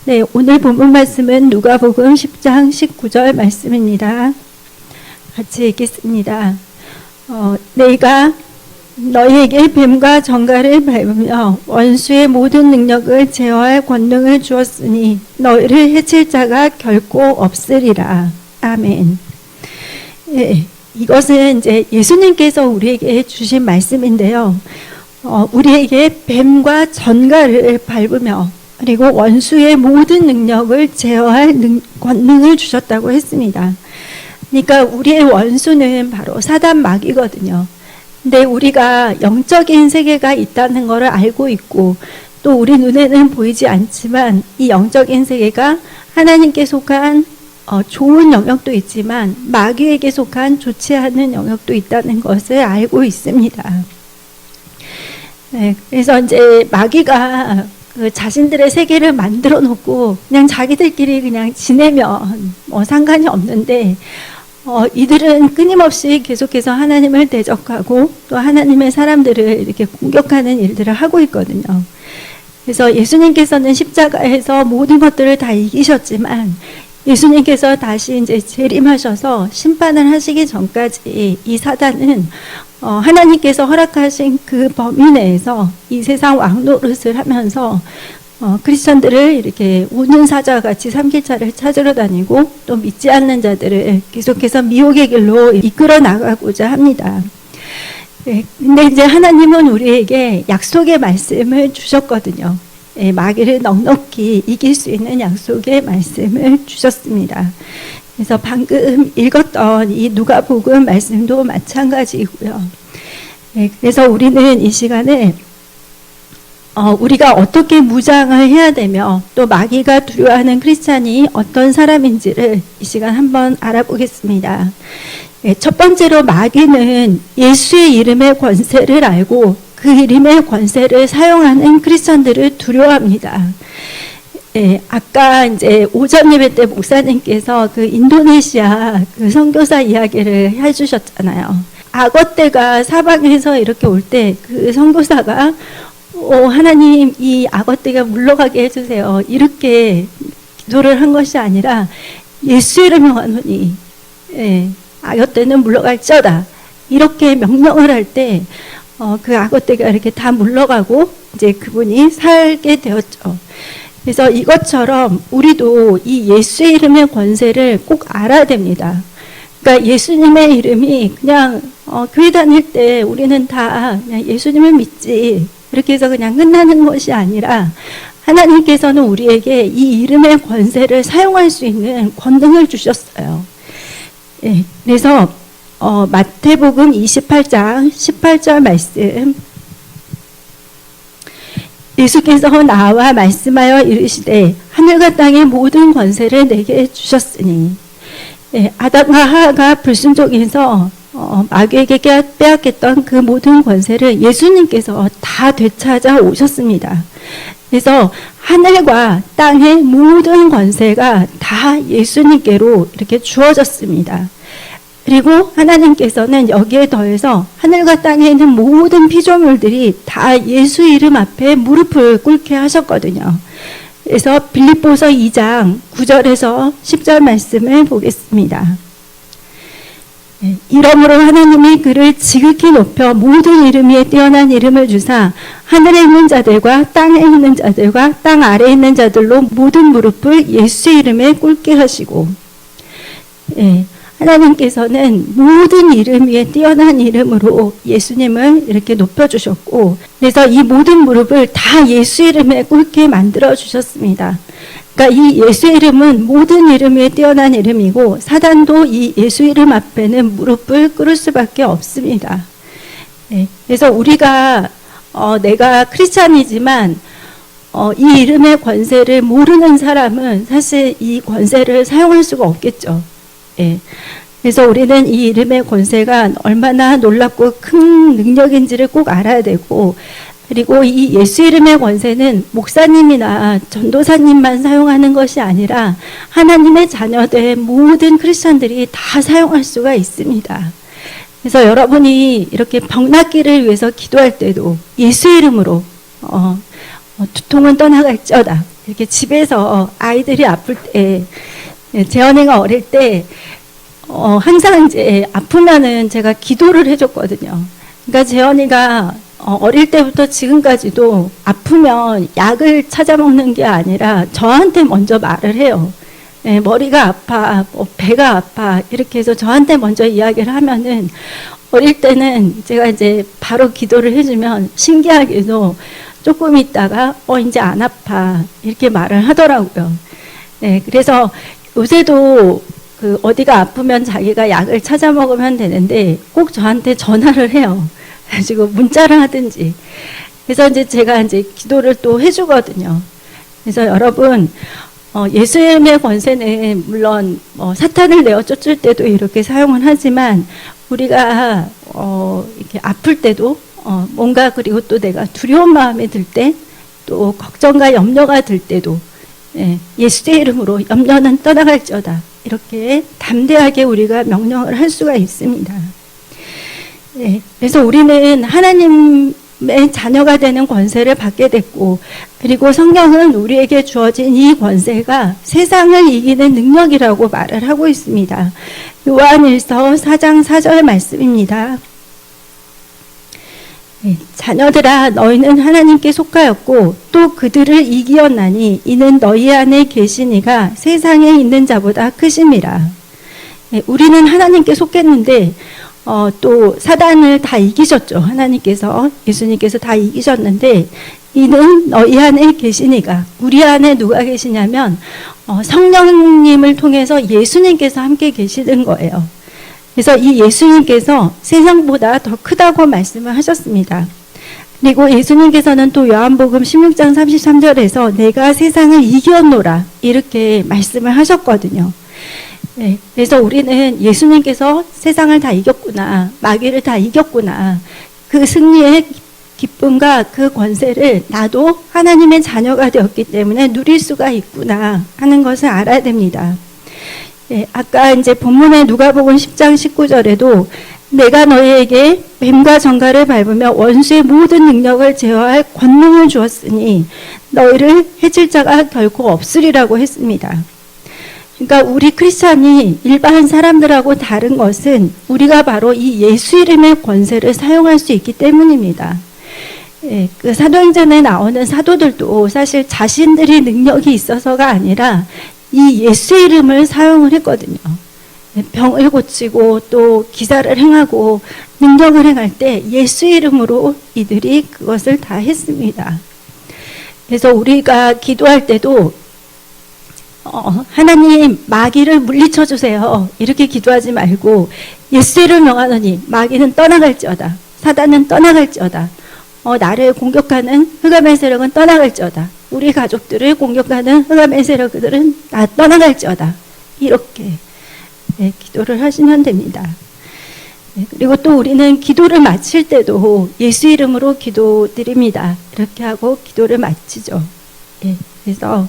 네, 오늘 본문 말씀은 누가복음 10장 19절 말씀입니다. 같이 읽겠습니다. 내가 너희에게 뱀과 정갈을 밟으며 원수의 모든 능력을 제어할 권능을 주었으니 너희를 해칠 자가 결코 없으리라. 아멘. 예, 이것은 이제 예수님께서 우리에게 주신 말씀인데요. 우리에게 뱀과 전갈을 밟으며 그리고 원수의 모든 능력을 제어할 권능을 주셨다고 했습니다. 그러니까 우리의 원수는 바로 사단 마귀거든요. 근데 우리가 영적인 세계가 있다는 것을 알고 있고 또 우리 눈에는 보이지 않지만 이 영적인 세계가 하나님께 속한 좋은 영역도 있지만 마귀에게 속한 좋지 않은 영역도 있다는 것을 알고 있습니다. 네, 그래서 이제 마귀가 그 자신들의 세계를 만들어 놓고 그냥 자기들끼리 그냥 지내면 상관이 없는데 이들은 끊임없이 계속해서 하나님을 대적하고 또 하나님의 사람들을 이렇게 공격하는 일들을 하고 있거든요. 그래서 예수님께서는 십자가에서 모든 것들을 다 이기셨지만 예수님께서 다시 이제 재림하셔서 심판을 하시기 전까지 이 사단은 하나님께서 허락하신 그 범위 내에서 이 세상 왕노릇을 하면서 크리스천들을 이렇게 우는 사자같이 삼킬자를 찾으러 다니고 또 믿지 않는 자들을 계속해서 미혹의 길로 이끌어 나가고자 합니다. 네, 근데 이제 하나님은 우리에게 약속의 말씀을 주셨거든요. 네, 마귀를 넉넉히 이길 수 있는 약속의 말씀을 주셨습니다. 그래서 방금 읽었던 이 누가복음 말씀도 마찬가지이고요. 네, 그래서 우리는 이 시간에 우리가 어떻게 무장을 해야 되며 또 마귀가 두려워하는 크리스찬이 어떤 사람인지를 이 시간 한번 알아보겠습니다. 네, 첫 번째로 마귀는 예수의 이름의 권세를 알고 그 이름의 권세를 사용하는 크리스찬들을 두려워합니다. 네, 아까 이제 오전 예배 때 목사님께서 그 인도네시아 그 선교사 이야기를 해주셨잖아요. 악어떼가 사방에서 이렇게 올 때 그 선교사가 하나님 이 악어떼가 물러가게 해주세요. 이렇게 기도를 한 것이 아니라 예수 이름을 하노니 악어떼는 물러갈지어다. 이렇게 명령을 할 때 그 악어떼가 이렇게 다 물러가고 이제 그분이 살게 되었죠. 그래서 이것처럼 우리도 이 예수의 이름의 권세를 꼭 알아야 됩니다. 그러니까 예수님의 이름이 그냥 교회 다닐 때 우리는 다 그냥 예수님을 믿지 이렇게 해서 그냥 끝나는 것이 아니라 하나님께서는 우리에게 이 이름의 권세를 사용할 수 있는 권능을 주셨어요. 네, 그래서 마태복음 28장 18절 말씀 예수께서 나와 말씀하여 이르시되 하늘과 땅의 모든 권세를 내게 주셨으니 네, 아담과 하와가 불순종해서 마귀에게 빼앗겼던 그 모든 권세를 예수님께서 다 되찾아 오셨습니다. 그래서 하늘과 땅의 모든 권세가 다 예수님께로 이렇게 주어졌습니다. 그리고 하나님께서는 여기에 더해서 하늘과 땅에 있는 모든 피조물들이 다 예수 이름 앞에 무릎을 꿇게 하셨거든요. 그래서 빌립보서 2장 9절에서 10절 말씀을 보겠습니다. 이러므로 하나님이 그를 지극히 높여 모든 이름 위에 뛰어난 이름을 주사 하늘에 있는 자들과 땅에 있는 자들과 땅 아래에 있는 자들로 모든 무릎을 예수 이름에 꿇게 하시고 하나님께서는 모든 이름 위에 뛰어난 이름으로 예수님을 이렇게 높여주셨고 그래서 이 모든 무릎을 다 예수 이름에 꿇게 만들어 주셨습니다. 그러니까 이 예수 이름은 모든 이름 위에 뛰어난 이름이고 사단도 이 예수 이름 앞에는 무릎을 꿇을 수밖에 없습니다. 그래서 우리가 내가 크리스찬이지만 이 이름의 권세를 모르는 사람은 사실 이 권세를 사용할 수가 없겠죠. 그래서 우리는 이 이름의 권세가 얼마나 놀랍고 큰 능력인지를 꼭 알아야 되고 그리고 이 예수 이름의 권세는 목사님이나 전도사님만 사용하는 것이 아니라 하나님의 자녀된 모든 크리스천들이 다 사용할 수가 있습니다. 그래서 여러분이 이렇게 병낫기를 위해서 기도할 때도 예수 이름으로 두통은 떠나갈지어다 이렇게 집에서 아이들이 아플 때, 재현이가 어릴 때, 항상 이제 아프면은 제가 기도를 해줬거든요. 그러니까 재현이가 어릴 때부터 지금까지도 아프면 약을 찾아 먹는 게 아니라 저한테 먼저 말을 해요. 머리가 아파, 배가 아파, 이렇게 해서 저한테 먼저 이야기를 하면은 어릴 때는 제가 이제 바로 기도를 해주면 신기하게도 조금 있다가 이제 안 아파 이렇게 말을 하더라고요. 그래서 요새도 그 어디가 아프면 자기가 약을 찾아 먹으면 되는데 꼭 저한테 전화를 해요. 가지고 문자를 하든지. 그래서 이제 제가 이제 기도를 또 해주거든요. 그래서 여러분, 예수님의 권세는 물론 사탄을 내어 쫓을 때도 이렇게 사용을 하지만 우리가 이렇게 아플 때도 뭔가 그리고 또 내가 두려운 마음이 들 때 또 걱정과 염려가 들 때도 예수의 이름으로 염려는 떠나갈지어다 이렇게 담대하게 우리가 명령을 할 수가 있습니다. 그래서 우리는 하나님의 자녀가 되는 권세를 받게 됐고 그리고 성경은 우리에게 주어진 이 권세가 세상을 이기는 능력이라고 말을 하고 있습니다. 요한일서 4장 4절 말씀입니다. 자녀들아 너희는 하나님께 속하였고 또 그들을 이기었나니 이는 너희 안에 계신 이가 세상에 있는 자보다 크심이라. 우리는 하나님께 속했는데 또 사단을 다 이기셨죠. 하나님께서 예수님께서 다 이기셨는데 이는 너희 안에 계신 이가 우리 안에 누가 계시냐면 성령님을 통해서 예수님께서 함께 계시는 거예요. 그래서 이 예수님께서 세상보다 더 크다고 말씀을 하셨습니다. 그리고 예수님께서는 또 요한복음 16장 33절에서 내가 세상을 이겼노라 이렇게 말씀을 하셨거든요. 그래서 우리는 예수님께서 세상을 다 이겼구나, 마귀를 다 이겼구나, 그 승리의 기쁨과 그 권세를 나도 하나님의 자녀가 되었기 때문에 누릴 수가 있구나 하는 것을 알아야 됩니다. 아까 이제 본문의 누가복음 10장 19절에도 내가 너희에게 뱀과 정갈을 밟으며 원수의 모든 능력을 제어할 권능을 주었으니 너희를 해칠 자가 결코 없으리라고 했습니다. 그러니까 우리 크리스찬이 일반 사람들하고 다른 것은 우리가 바로 이 예수 이름의 권세를 사용할 수 있기 때문입니다. 그 사도행전에 나오는 사도들도 사실 자신들이 능력이 있어서가 아니라 이 예수 이름을 사용을 했거든요. 병을 고치고 또 기사를 행하고 능력을 행할 때 예수 이름으로 이들이 그것을 다 했습니다. 그래서 우리가 기도할 때도 하나님 마귀를 물리쳐 주세요 이렇게 기도하지 말고 예수 이름을 명하노니 마귀는 떠나갈지어다, 사단은 떠나갈지어다, 나를 공격하는 흑암의 세력은 떠나갈지어다, 우리 가족들을 공격하는 흑암의 세력들은 다 떠나갈지어다 이렇게 기도를 하시면 됩니다. 그리고 또 우리는 기도를 마칠 때도 예수 이름으로 기도드립니다. 이렇게 하고 기도를 마치죠. 그래서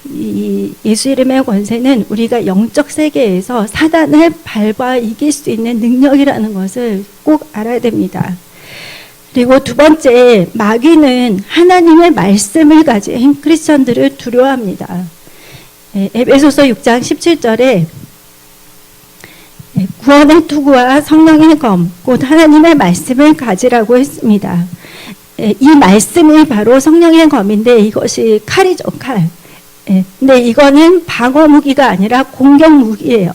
이 예수 이름의 권세는 우리가 영적 세계에서 사단을 밟아 이길 수 있는 능력이라는 것을 꼭 알아야 됩니다. 그리고 두 번째, 마귀는 하나님의 말씀을 가진 크리스천들을 두려워합니다. 에베소서 6장 17절에 구원의 투구와 성령의 검, 곧 하나님의 말씀을 가지라고 했습니다. 이 말씀이 바로 성령의 검인데 이것이 칼이죠, 칼. 근데 이거는 방어 무기가 아니라 공격 무기예요.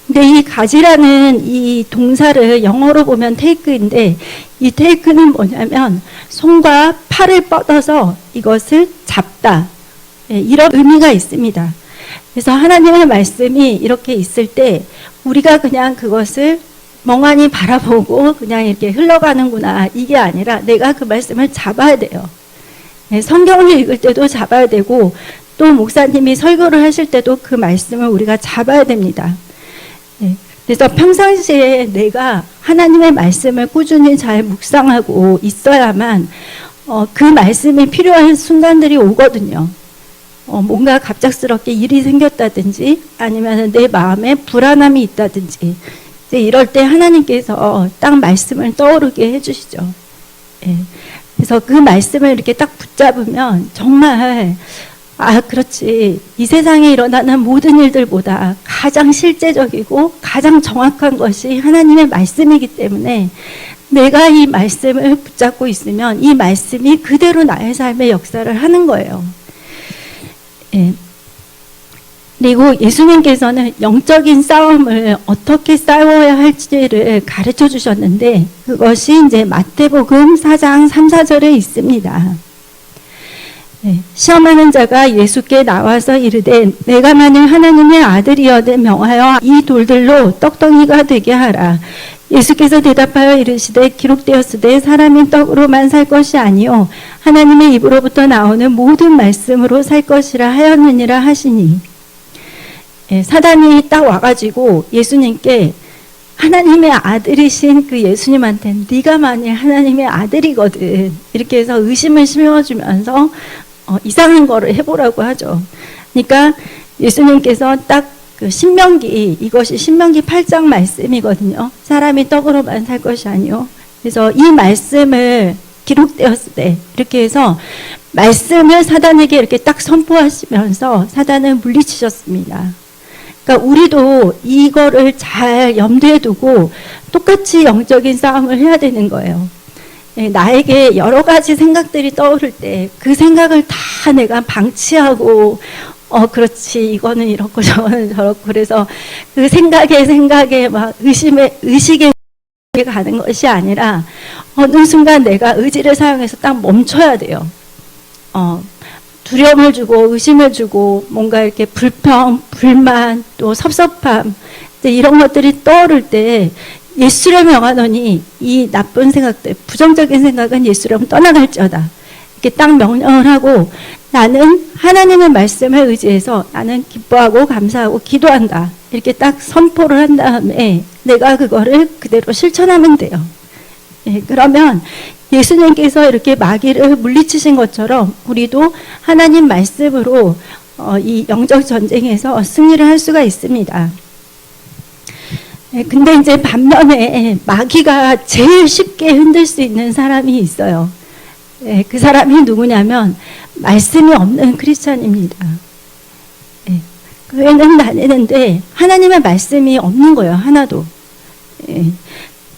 근데 이 가지라는 이 동사를 영어로 보면 테이크인데 이 테이크는 뭐냐면 손과 팔을 뻗어서 이것을 잡다, 이런 의미가 있습니다. 그래서 하나님의 말씀이 이렇게 있을 때 우리가 그냥 그것을 멍하니 바라보고 그냥 이렇게 흘러가는구나 이게 아니라 내가 그 말씀을 잡아야 돼요. 성경을 읽을 때도 잡아야 되고 또 목사님이 설교를 하실 때도 그 말씀을 우리가 잡아야 됩니다. 그래서 평상시에 내가 하나님의 말씀을 꾸준히 잘 묵상하고 있어야만 그 말씀이 필요한 순간들이 오거든요. 뭔가 갑작스럽게 일이 생겼다든지 아니면 내 마음에 불안함이 있다든지 이럴 때 하나님께서 딱 말씀을 떠오르게 해주시죠. 그래서 그 말씀을 이렇게 딱 붙잡으면 정말 아, 그렇지. 이 세상에 일어나는 모든 일들보다 가장 실제적이고 가장 정확한 것이 하나님의 말씀이기 때문에 내가 이 말씀을 붙잡고 있으면 이 말씀이 그대로 나의 삶의 역사를 하는 거예요. 예. 그리고 예수님께서는 영적인 싸움을 어떻게 싸워야 할지를 가르쳐 주셨는데 그것이 이제 마태복음 4장 3, 4절에 있습니다. 시험하는 자가 예수께 나와서 이르되 내가 만일 하나님의 아들이어든 명하여 이 돌들로 떡덩이가 되게 하라. 예수께서 대답하여 이르시되 기록되었으되 사람이 떡으로만 살 것이 아니요 하나님의 입으로부터 나오는 모든 말씀으로 살 것이라 하였느니라 하시니, 사단이 딱 와가지고 예수님께 하나님의 아들이신 그 예수님한테 네가 만일 하나님의 아들이거든 이렇게 해서 의심을 심어주면서 이상한 거를 해보라고 하죠. 그러니까 예수님께서 딱 그 신명기, 이것이 신명기 8장 말씀이거든요. 사람이 떡으로만 살 것이 아니요. 그래서 이 말씀을 기록되었을 때 이렇게 해서 말씀을 사단에게 이렇게 딱 선포하시면서 사단을 물리치셨습니다. 그러니까 우리도 이거를 잘 염두에 두고 똑같이 영적인 싸움을 해야 되는 거예요. 나에게 여러 가지 생각들이 떠오를 때 그 생각을 다 내가 방치하고 그렇지 이거는 이렇고 저거는 저렇고 그래서 그 생각에 막 의식에 가는 것이 아니라 어느 순간 내가 의지를 사용해서 딱 멈춰야 돼요. 두려움을 주고 의심을 주고 뭔가 이렇게 불평, 불만, 또 섭섭함 이런 것들이 떠오를 때 예수를 명하노니 이 나쁜 생각들, 부정적인 생각은 예수를 떠나갈지어다. 이렇게 딱 명령을 하고 나는 하나님의 말씀을 의지해서 나는 기뻐하고 감사하고 기도한다. 이렇게 딱 선포를 한 다음에 내가 그거를 그대로 실천하면 돼요. 그러면 예수님께서 이렇게 마귀를 물리치신 것처럼 우리도 하나님 말씀으로 이 영적 전쟁에서 승리를 할 수가 있습니다. 근데 이제 반면에 마귀가 제일 쉽게 흔들 수 있는 사람이 있어요. 그 사람이 누구냐면 말씀이 없는 크리스찬입니다. 교회는 다니는데 하나님의 말씀이 없는 거예요. 하나도.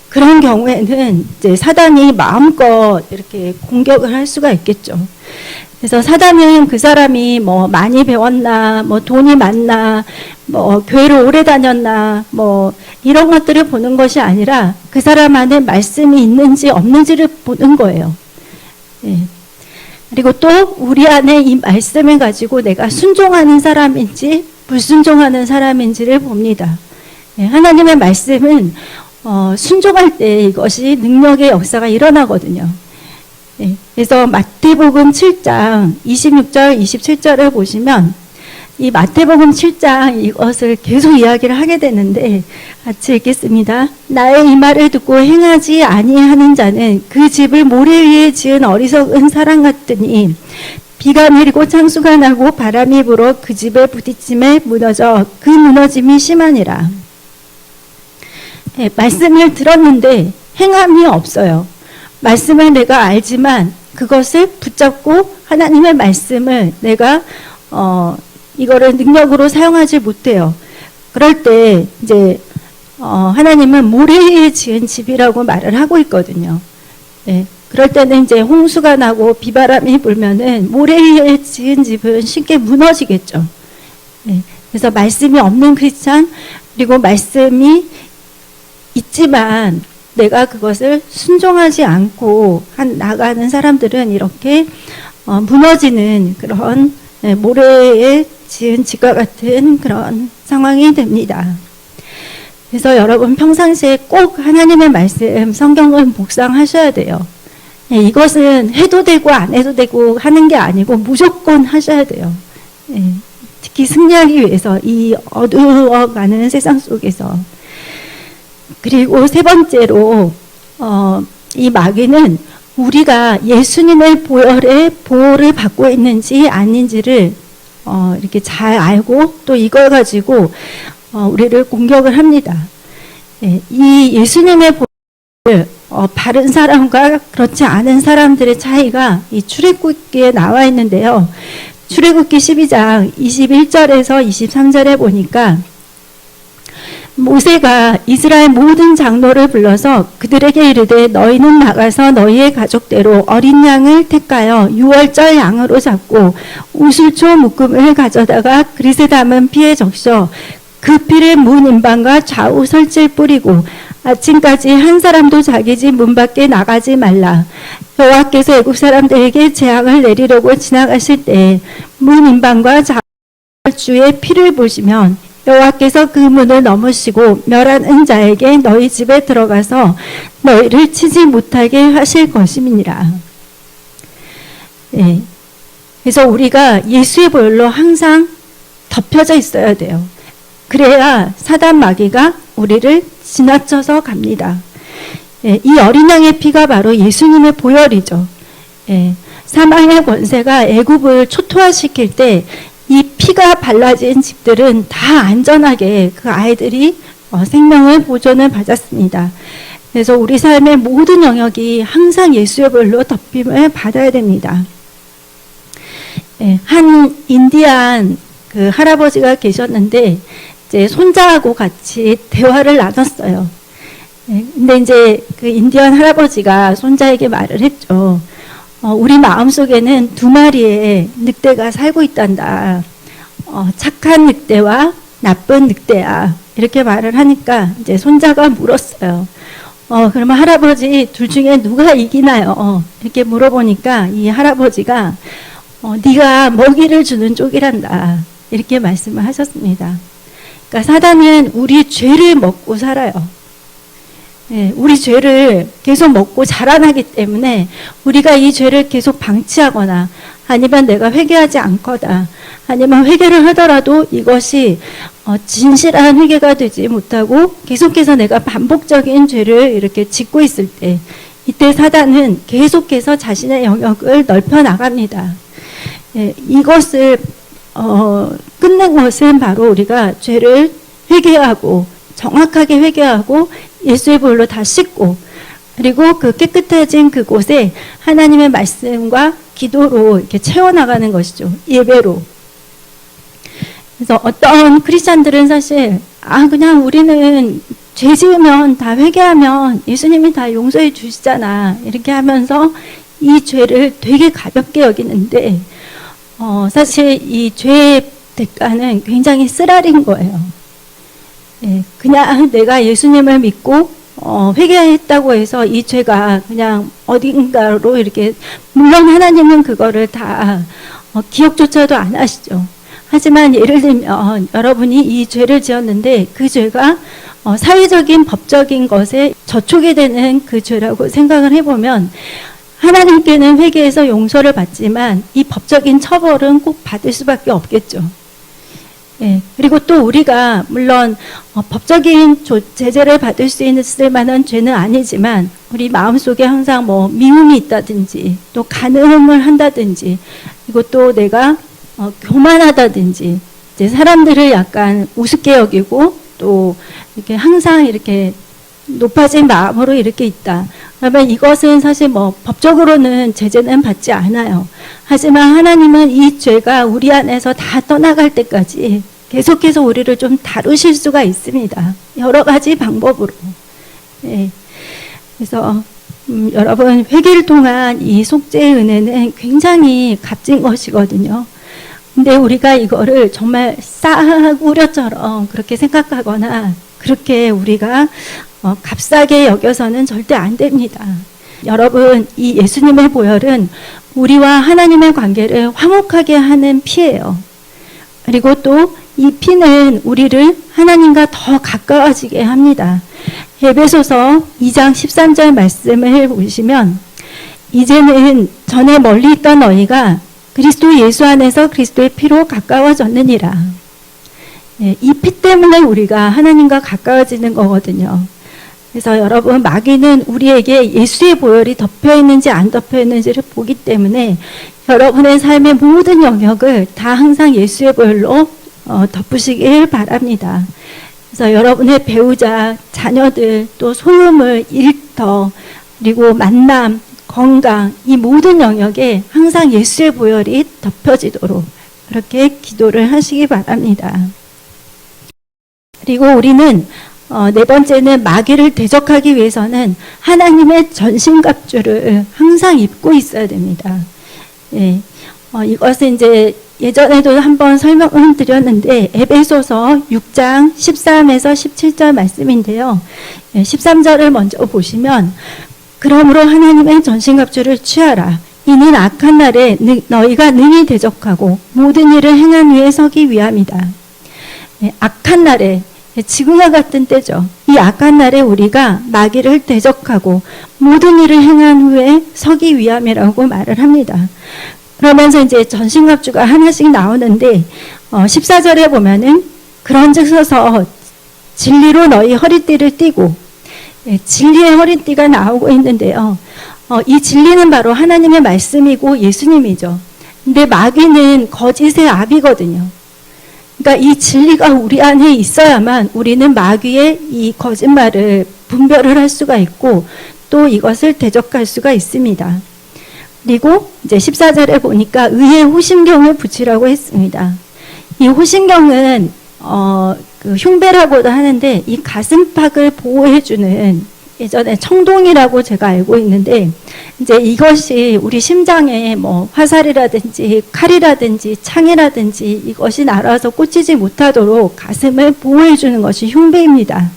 그런 경우에는 이제 사단이 마음껏 이렇게 공격을 할 수가 있겠죠. 그래서 사단은 그 사람이 뭐 많이 배웠나, 뭐 돈이 많나, 뭐 교회를 오래 다녔나, 뭐 이런 것들을 보는 것이 아니라 그 사람 안에 말씀이 있는지 없는지를 보는 거예요. 그리고 또 우리 안에 이 말씀을 가지고 내가 순종하는 사람인지 불순종하는 사람인지를 봅니다. 하나님의 말씀은 순종할 때 이것이 능력의 역사가 일어나거든요. 그래서 마태복음 7장 26절 27절을 보시면 이 마태복음 7장 이것을 계속 이야기를 하게 되는데 같이 읽겠습니다. 나의 이 말을 듣고 행하지 아니하는 자는 그 집을 모래 위에 지은 어리석은 사람 같으니 비가 내리고 창수가 나고 바람이 불어 그 집에 부딪힘에 무너져 그 무너짐이 심하니라. 말씀을 들었는데 행함이 없어요. 말씀을 내가 알지만 그것을 붙잡고 하나님의 말씀을 내가 이거를 능력으로 사용하지 못해요. 그럴 때 이제 하나님은 모래 위에 지은 집이라고 말을 하고 있거든요. 그럴 때는 이제 홍수가 나고 비바람이 불면은 모래 위에 지은 집은 쉽게 무너지겠죠. 그래서 말씀이 없는 크리스찬 그리고 말씀이 있지만 내가 그것을 순종하지 않고 나가는 사람들은 이렇게 무너지는 그런 모래에 지은 집과 같은 그런 상황이 됩니다. 그래서 여러분 평상시에 꼭 하나님의 말씀 성경을 묵상하셔야 돼요. 이것은 해도 되고 안 해도 되고 하는 게 아니고 무조건 하셔야 돼요. 특히 승리하기 위해서 이 어두워가는 세상 속에서. 그리고 세 번째로 이 마귀는 우리가 예수님의 보호를 받고 있는지 아닌지를 이렇게 잘 알고 또 이걸 가지고 우리를 공격을 합니다. 이 예수님의 보호를 바른 사람과 그렇지 않은 사람들의 차이가 이 출애굽기에 나와 있는데요. 출애굽기 12장 21절에서 23절에 보니까 모세가 이스라엘 모든 장로를 불러서 그들에게 이르되 너희는 나가서 너희의 가족대로 어린 양을 택하여 유월절 양으로 잡고 우슬초 묶음을 가져다가 그릇에 담은 피에 적셔 그 피를 문 임방과 좌우 설치에 뿌리고 아침까지 한 사람도 자기 집 문 밖에 나가지 말라. 여호와께서 애굽 사람들에게 재앙을 내리려고 지나가실 때 문 임방과 좌우 주의 피를 보시면 여호와께서 그 문을 넘으시고 멸하는 자에게 너희 집에 들어가서 너희를 치지 못하게 하실 것임이니라. 네. 그래서 우리가 예수의 보혈로 항상 덮여져 있어야 돼요. 그래야 사단 마귀가 우리를 지나쳐서 갑니다. 예, 이 어린 양의 피가 바로 예수님의 보혈이죠. 예, 사망의 권세가 애굽을 초토화시킬 때 이 피가 발라진 집들은 다 안전하게 그 아이들이 생명을 보존을 받았습니다. 그래서 우리 삶의 모든 영역이 항상 예수의 보혈로 덮임을 받아야 됩니다. 예, 한 인디안 그 할아버지가 계셨는데 이제 손자하고 같이 대화를 나눴어요. 예, 근데 이제 그 인디안 할아버지가 손자에게 말을 했죠. 우리 마음속에는 두 마리의 늑대가 살고 있단다. 착한 늑대와 나쁜 늑대야. 이렇게 말을 하니까 이제 손자가 물었어요. 그러면 할아버지 둘 중에 누가 이기나요? 이렇게 물어보니까 이 할아버지가 네가 먹이를 주는 쪽이란다. 이렇게 말씀을 하셨습니다. 그러니까 사단은 우리 죄를 먹고 살아요. 네, 우리 죄를 계속 먹고 자라나기 때문에 우리가 이 죄를 계속 방치하거나 아니면 내가 회개하지 않거나 아니면 회개를 하더라도 이것이 진실한 회개가 되지 못하고 계속해서 내가 반복적인 죄를 이렇게 짓고 있을 때 이때 사단은 계속해서 자신의 영역을 넓혀 나갑니다. 네, 이것을 끊는 것은 바로 우리가 죄를 회개하고 정확하게 회개하고 예수의 보혈로 다 씻고 그리고 그 깨끗해진 그곳에 하나님의 말씀과 기도로 이렇게 채워나가는 것이죠. 예배로. 그래서 어떤 크리스찬들은 사실 그냥 우리는 죄 지으면 다 회개하면 예수님이 다 용서해 주시잖아 이렇게 하면서 이 죄를 되게 가볍게 여기는데 사실 이 죄의 대가는 굉장히 쓰라린 거예요. 예, 그냥 내가 예수님을 믿고 회개했다고 해서 이 죄가 그냥 어딘가로 이렇게 물론 하나님은 그거를 다 기억조차도 안 하시죠. 하지만 예를 들면 여러분이 이 죄를 지었는데 그 죄가 사회적인 법적인 것에 저촉이 되는 그 죄라고 생각을 해보면 하나님께는 회개해서 용서를 받지만 이 법적인 처벌은 꼭 받을 수밖에 없겠죠. 예, 그리고 또 우리가 물론 법적인 제재를 받을 수 있을 만한 죄는 아니지만 우리 마음속에 항상 뭐 미움이 있다든지 또 간음을 한다든지 그리고 또 내가 교만하다든지 이제 사람들을 약간 우습게 여기고 또 이렇게 항상 이렇게 높아진 마음으로 이렇게 있다. 그러면 이것은 사실 뭐 법적으로는 제재는 받지 않아요. 하지만 하나님은 이 죄가 우리 안에서 다 떠나갈 때까지 계속해서 우리를 좀 다루실 수가 있습니다. 여러 가지 방법으로. 네. 그래서 여러분 회개를 통한 이 속죄의 은혜는 굉장히 값진 것이거든요. 근데 우리가 이거를 정말 싸구려처럼 그렇게 생각하거나 그렇게 우리가 값싸게 여겨서는 절대 안 됩니다. 여러분, 이 예수님의 보혈은 우리와 하나님의 관계를 화목하게 하는 피예요. 그리고 또 이 피는 우리를 하나님과 더 가까워지게 합니다. 에베소서 2장 13절 말씀을 보시면 이제는 전에 멀리 있던 너희가 그리스도 예수 안에서 그리스도의 피로 가까워졌느니라. 이 피 때문에 우리가 하나님과 가까워지는 거거든요. 그래서 여러분 마귀는 우리에게 예수의 보혈이 덮여 있는지 안 덮여 있는지를 보기 때문에 여러분의 삶의 모든 영역을 다 항상 예수의 보혈로 덮으시길 바랍니다. 그래서 여러분의 배우자, 자녀들, 또 소유물, 일터, 그리고 만남, 건강 이 모든 영역에 항상 예수의 보혈이 덮여지도록 그렇게 기도를 하시기 바랍니다. 그리고 우리는 네 번째는 마귀를 대적하기 위해서는 하나님의 전신갑주를 항상 입고 있어야 됩니다. 예, 이것은 이제 예전에도 한번 설명을 드렸는데 에베소서 6장 13에서 17절 말씀인데요. 13절을 먼저 보시면 그러므로 하나님의 전신갑주를 취하라. 이는 악한 날에 너희가 능히 대적하고 모든 일을 행한 후에 서기 위함이다. 악한 날에 지금과 같은 때죠. 이 악한 날에 우리가 마귀를 대적하고 모든 일을 행한 후에 서기 위함이라고 말을 합니다. 그러면서 이제 전신갑주가 하나씩 나오는데 14절에 보면은 그런즉 서서 진리로 너희 허리띠를 띠고 진리의 허리띠가 나오고 있는데요. 이 진리는 바로 하나님의 말씀이고 예수님이죠. 근데 마귀는 거짓의 압이거든요. 그러니까 이 진리가 우리 안에 있어야만 우리는 마귀의 이 거짓말을 분별을 할 수가 있고 또 이것을 대적할 수가 있습니다. 그리고 이제 14절에 보니까 의의 호심경을 붙이라고 했습니다. 이 호심경은 그 흉배라고도 하는데 이 가슴팍을 보호해주는 예전에 청동이라고 제가 알고 있는데 이제 이것이 우리 심장에 뭐 화살이라든지 칼이라든지 창이라든지 이것이 날아서 꽂히지 못하도록 가슴을 보호해주는 것이 흉배입니다.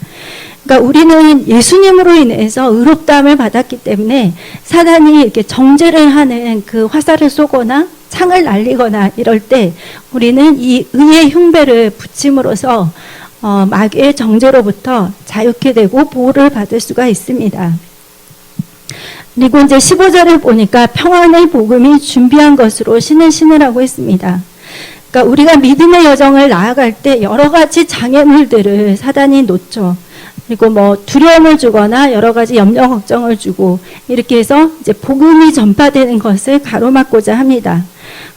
그러니까 우리는 예수님으로 인해서 의롭다함을 받았기 때문에 사단이 이렇게 정죄를 하는 그 화살을 쏘거나 창을 날리거나 이럴 때 우리는 이 의의 흉배를 붙임으로써 마귀의 정죄로부터 자유케 되고 보호를 받을 수가 있습니다. 그리고 이제 15절을 보니까 평안의 복음이 준비한 것으로 신을 신으라고 했습니다. 그러니까 우리가 믿음의 여정을 나아갈 때 여러 가지 장애물들을 사단이 놓죠. 그리고 뭐 두려움을 주거나 여러 가지 염려 걱정을 주고 이렇게 해서 이제 복음이 전파되는 것을 가로막고자 합니다.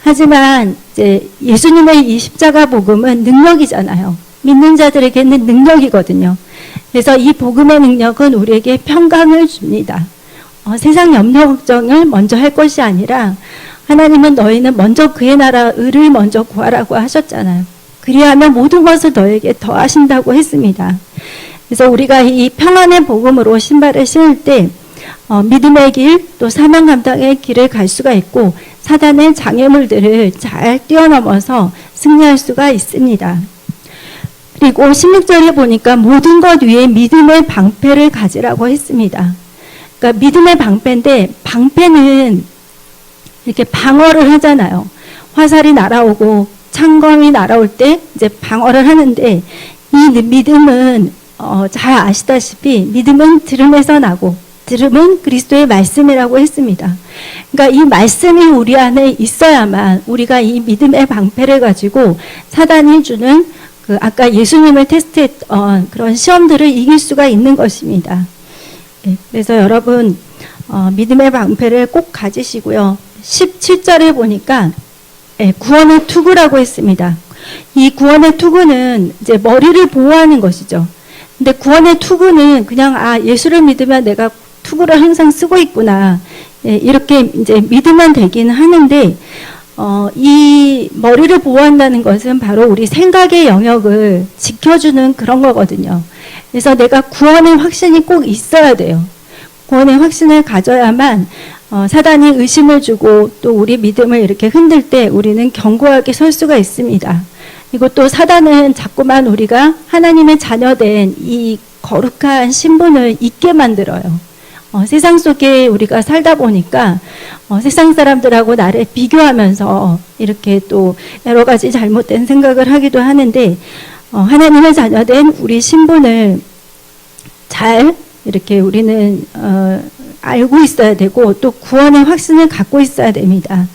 하지만 이제 예수님의 이 십자가 복음은 능력이잖아요. 믿는 자들에게는 능력이거든요. 그래서 이 복음의 능력은 우리에게 평강을 줍니다. 세상 염려 걱정을 먼저 할 것이 아니라 하나님은 너희는 먼저 그의 나라 의를 먼저 구하라고 하셨잖아요. 그리하면 모든 것을 너에게 더하신다고 했습니다. 그래서 우리가 이 평안의 복음으로 신발을 신을 때 믿음의 길, 또 사명 감당의 길을 갈 수가 있고 사단의 장애물들을 잘 뛰어넘어서 승리할 수가 있습니다. 그리고 16절에 보니까 모든 것 위에 믿음의 방패를 가지라고 했습니다. 그러니까 믿음의 방패인데 방패는 이렇게 방어를 하잖아요. 화살이 날아오고 창검이 날아올 때 이제 방어를 하는데 이 믿음은 잘 아시다시피 믿음은 들음에서 나고 들음은 그리스도의 말씀이라고 했습니다. 그러니까 이 말씀이 우리 안에 있어야만 우리가 이 믿음의 방패를 가지고 사단이 주는 그 아까 예수님을 테스트했던 그런 시험들을 이길 수가 있는 것입니다. 그래서 여러분 믿음의 방패를 꼭 가지시고요. 17절에 보니까 구원의 투구라고 했습니다. 이 구원의 투구는 이제 머리를 보호하는 것이죠. 근데 구원의 투구는 그냥 예수를 믿으면 내가 투구를 항상 쓰고 있구나 이렇게 이제 믿으면 되긴 하는데 이 머리를 보호한다는 것은 바로 우리 생각의 영역을 지켜주는 그런 거거든요. 그래서 내가 구원의 확신이 꼭 있어야 돼요. 구원의 확신을 가져야만 사단이 의심을 주고 또 우리 믿음을 이렇게 흔들 때 우리는 견고하게 설 수가 있습니다. 그리고 또 사단은 자꾸만 우리가 하나님의 자녀된 이 거룩한 신분을 잊게 만들어요. 세상 속에 우리가 살다 보니까 세상 사람들하고 나를 비교하면서 이렇게 또 여러 가지 잘못된 생각을 하기도 하는데 하나님의 자녀된 우리 신분을 잘 이렇게 우리는 알고 있어야 되고 또 구원의 확신을 갖고 있어야 됩니다.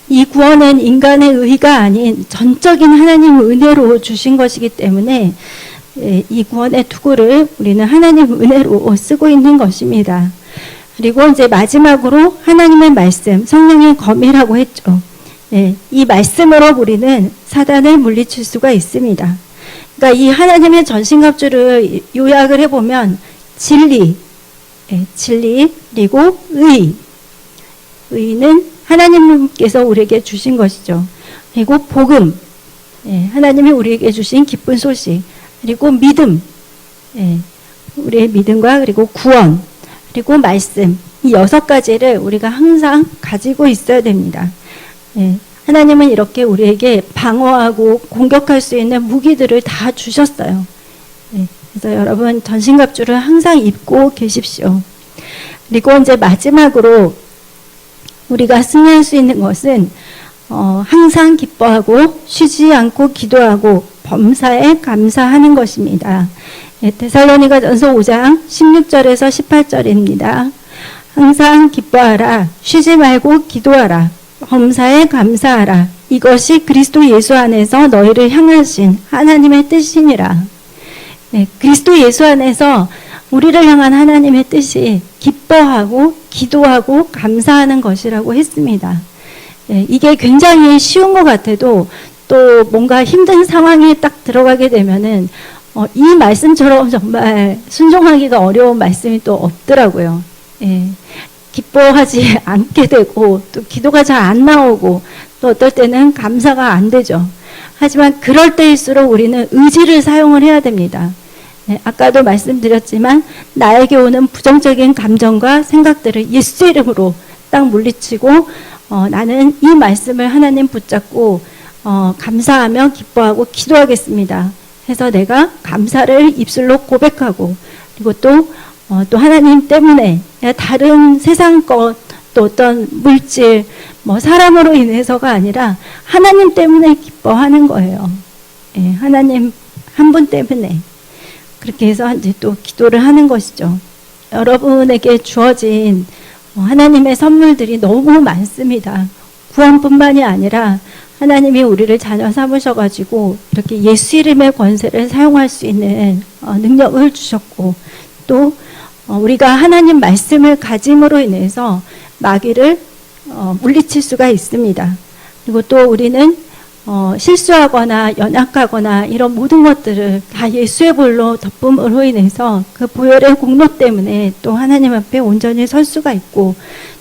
이 구원은 인간의 의가 아닌 전적인 하나님의 은혜로 주신 것이기 때문에 이 구원의 투구를 우리는 하나님 은혜로 쓰고 있는 것입니다. 그리고 이제 마지막으로 하나님의 말씀, 성령의 검이라고 했죠. 이 말씀으로 우리는 사단을 물리칠 수가 있습니다. 그러니까 이 하나님의 전신갑주를 요약을 해보면 진리, 그리고 의. 의는 하나님께서 우리에게 주신 것이죠. 그리고 복음, 예, 하나님이 우리에게 주신 기쁜 소식, 그리고 믿음, 예, 우리의 믿음과 그리고 구원, 그리고 말씀, 이 6가지를 우리가 항상 가지고 있어야 됩니다. 예, 하나님은 이렇게 우리에게 방어하고 공격할 수 있는 무기들을 다 주셨어요. 예, 그래서 여러분 전신갑주를 항상 입고 계십시오. 그리고 이제 마지막으로 우리가 승리할 수 있는 것은 항상 기뻐하고 쉬지 않고 기도하고 범사에 감사하는 것입니다. 예, 데살로니가전서 5장 16절에서 18절입니다. 항상 기뻐하라, 쉬지 말고 기도하라, 범사에 감사하라. 이것이 그리스도 예수 안에서 너희를 향하신 하나님의 뜻이니라. 네, 그리스도 예수 안에서 우리를 향한 하나님의 뜻이 기뻐하고 기도하고 감사하는 것이라고 했습니다. 네, 이게 굉장히 쉬운 것 같아도 또 뭔가 힘든 상황에 딱 들어가게 되면은 이 말씀처럼 정말 순종하기가 어려운 말씀이 또 없더라고요. 예, 기뻐하지 않게 되고 또 기도가 잘 안 나오고 또 어떨 때는 감사가 안 되죠. 하지만 그럴 때일수록 우리는 의지를 사용을 해야 됩니다. 예, 아까도 말씀드렸지만 나에게 오는 부정적인 감정과 생각들을 예수 이름으로 딱 물리치고 나는 이 말씀을 하나님 붙잡고 감사하며 기뻐하고 기도하겠습니다. 해서 내가 감사를 입술로 고백하고 그리고 또 하나님 때문에 다른 세상 것 또 어떤 물질 뭐 사람으로 인해서가 아니라 하나님 때문에 기뻐하는 거예요. 예, 하나님 한 분 때문에 그렇게 해서 이제 또 기도를 하는 것이죠. 여러분에게 주어진 하나님의 선물들이 너무 많습니다. 구원뿐만이 아니라 하나님이 우리를 자녀 삼으셔가지고 이렇게 예수 이름의 권세를 사용할 수 있는 능력을 주셨고 또 우리가 하나님 말씀을 가짐으로 인해서 마귀를 물리칠 수가 있습니다. 그리고 또 우리는 실수하거나 연약하거나 이런 모든 것들을 다 예수의 볼로 덮음으로 인해서 그 보혈의 공로 때문에 또 하나님 앞에 온전히 설 수가 있고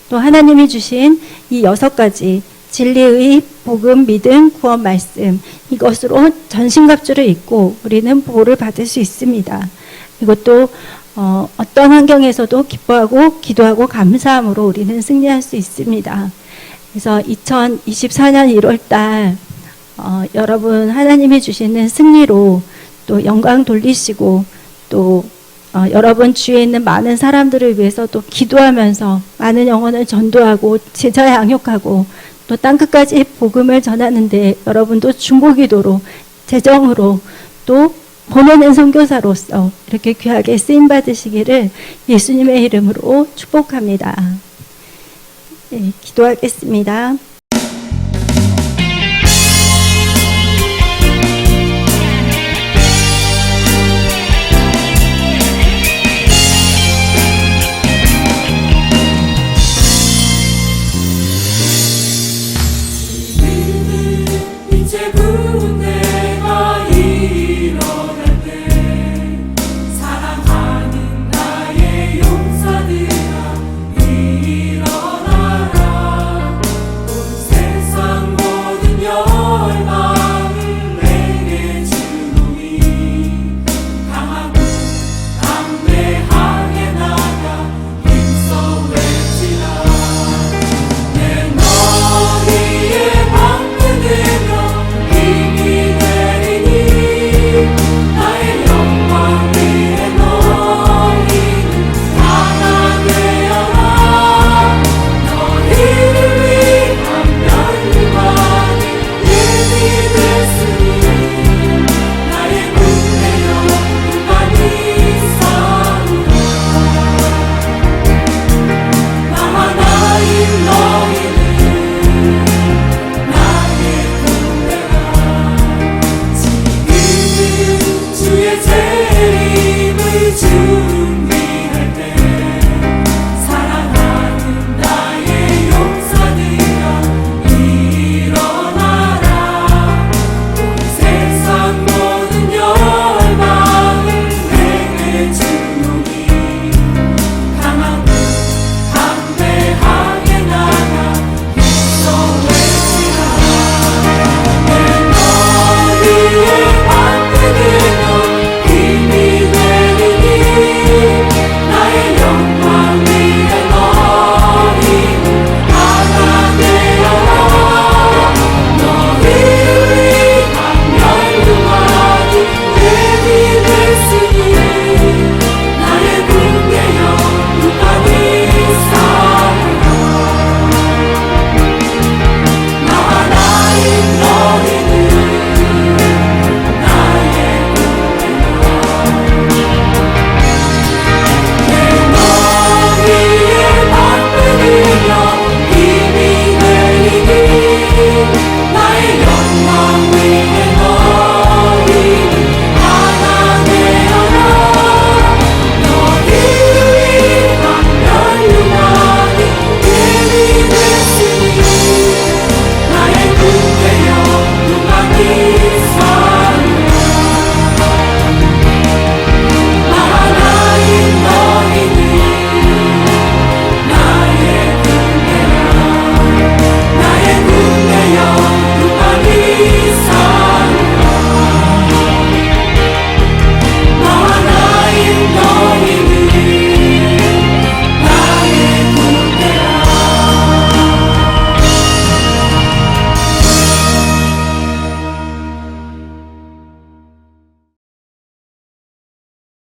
또 하나님이 주신 이 6가지 진리의 복음, 믿음, 구원, 말씀 이것으로 전신갑주를 입고 우리는 보호를 받을 수 있습니다. 그리고 또 어떤 환경에서도 기뻐하고 기도하고 감사함으로 우리는 승리할 수 있습니다. 그래서 2024년 1월달 여러분 하나님이 주시는 승리로 또 영광 돌리시고 또 여러분 주위에 있는 많은 사람들을 위해서 또 기도하면서 많은 영혼을 전도하고 제자 양육하고 또 땅끝까지 복음을 전하는데 여러분도 중보기도로 재정으로 또 보내는 선교사로서 이렇게 귀하게 쓰임 받으시기를 예수님의 이름으로 축복합니다. 네, 기도하겠습니다.